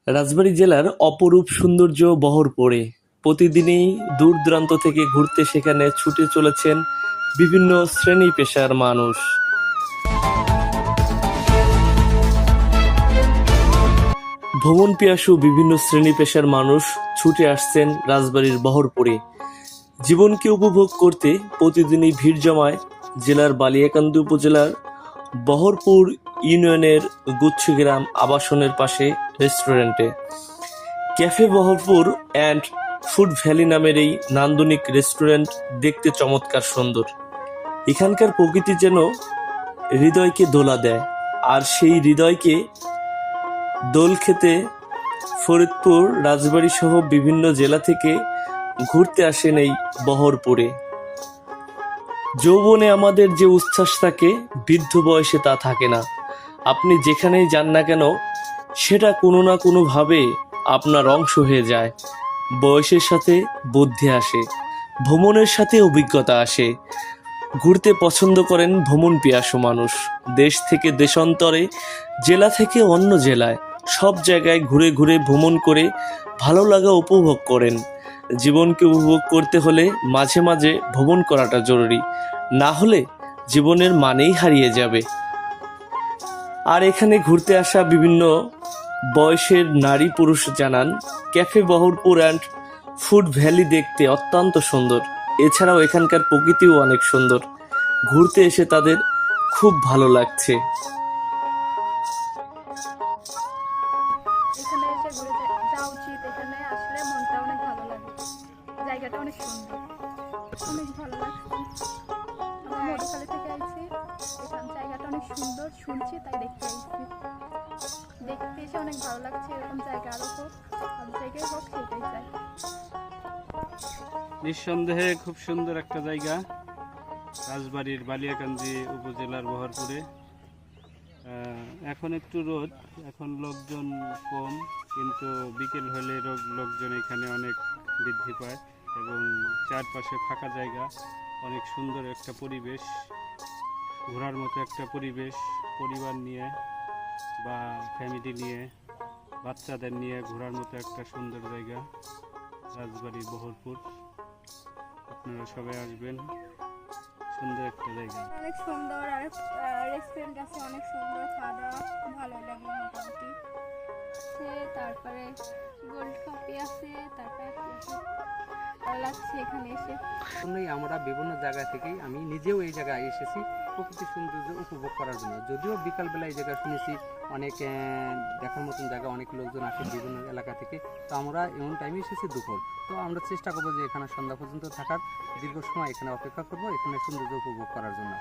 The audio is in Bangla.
রাজবাড়ী জেলার অপরূপ সৌন্দর্য বহর পড়ে প্রতিদিনই দূর দূরান্ত থেকে ঘুরতে সেখানে ছুটে চলেছেন বিভিন্ন শ্রেণী পেশার মানুষ। ভ্রমণ পিয়াসু বিভিন্ন শ্রেণী পেশার মানুষ ছুটে আসছেন রাজবাড়ীর বহরপুরে। জীবনকে উপভোগ করতে প্রতিদিনই ভিড় জমায় জেলার বালিয়াকান্দি উপজেলার বহরপুর ইউনিয়নের গুচ্ছগ্রাম আবাসনের পাশে রেস্টুরেন্টে। Cafe Baharpur and food valley নামের এই নান্দনিক রেস্টুরেন্ট দেখতে চমৎকার সুন্দর। এখানকার প্রকৃতি যেন হৃদয়কে দোলা দেয়, আর সেই হৃদয়কে দোল খেতে ফরিদপুর, রাজবাড়ী সহ বিভিন্ন জেলা থেকে ঘুরতে আসেন এই বহরপুরে। যৌবনে আমাদের যে উচ্ছ্বাস থাকে, বৃদ্ধ বয়সে তা থাকে না। আপনি যেখানেই যান না কেন, সেটা কোনো না কোনোভাবে আপনার অংশ হয়ে যায়। বয়সের সাথে বুদ্ধি আসে, ভ্রমণের সাথে অভিজ্ঞতা আসে। ঘুরতে পছন্দ করেন ভ্রমণ পিয়াসু মানুষ। দেশ থেকে দেশান্তরে, জেলা থেকে অন্য জেলায়, সব জায়গায় ঘুরে ঘুরে ভ্রমণ করে ভালো লাগা উপভোগ করেন। জীবনকে উপভোগ করতে হলে মাঝে মাঝে ভ্রমণ করাটা জরুরি, না হলে জীবনের মানেই হারিয়ে যাবে। আর এখানে ঘুরতে আসা বিভিন্ন বয়সের নারী পুরুষ জানান, cafe Baharpur and food valley দেখতে অত্যন্ত সুন্দর। এছাড়াও এখানকার প্রকৃতিও অনেক সুন্দর। ঘুরতে এসে তাদের খুব ভালো লাগছে। এখানে এসে ঘুরে যাওয়া উচিত। এখানে আসলে মনটা অনেক ভালো লাগে, জায়গাটা অনেক সুন্দর, অনেক ভালো লাগছে। আমরা মধুখালী থেকে আইছি, এখানে জায়গাটা অনেক সুন্দর, শুনছি তাই দেখতে আইছি। দেখতে এসে অনেক ভালো লাগছে। এরকম জায়গা আরো হোক, সব জায়গায় হোক, সেটাই চাই। নিঃসন্দেহে খুব সুন্দর একটা জায়গা, রাজবাড়ীর বালিয়াকান্দি উপজেলার বহরপুরে। এখন একটু রোদ, এখন লোকজন কম, কিন্তু বিকেল হলে লোকজন এখানে অনেক বৃদ্ধি পায় এবং চারপাশে ফাঁকা জায়গা, অনেক সুন্দর একটা পরিবেশ, ঘোরার মতো একটা পরিবেশ। পরিবার নিয়ে বা ফ্যামিলি নিয়ে, বাচ্চাদের নিয়ে ঘোরার মতো একটা সুন্দর জায়গা রাজবাড়ীর বহরপুর। আপনারা সবাই আসবেন, সুন্দর একটা জায়গা। অনেক সুন্দর, আর রেস্টুরেন্ট আছে অনেক সুন্দর, খাওয়া দাওয়া ভালো লাগে মোটামুটি। তারপরে গোল্ড কফি আছে, তারপরে ভালো লাগছে এখানে এসে। আমরা বিভিন্ন জায়গা থেকেই, আমি নিজেও এই জায়গায় এসেছি প্রকৃতির সৌন্দর্য উপভোগ করার জন্য। যদিও বিকালবেলা এই জায়গায় শুনেছি অনেক দেখার মতন জায়গা, অনেক লোকজন আসে বিভিন্ন এলাকা থেকে। তো আমরা এমন টাইমে এসেছি দুপুর, তো আমরা চেষ্টা করবো যে এখানে সন্ধ্যা পর্যন্ত থাকার, দীর্ঘ সময় এখানে অপেক্ষা করবো এখানে সৌন্দর্য উপভোগ করার জন্য।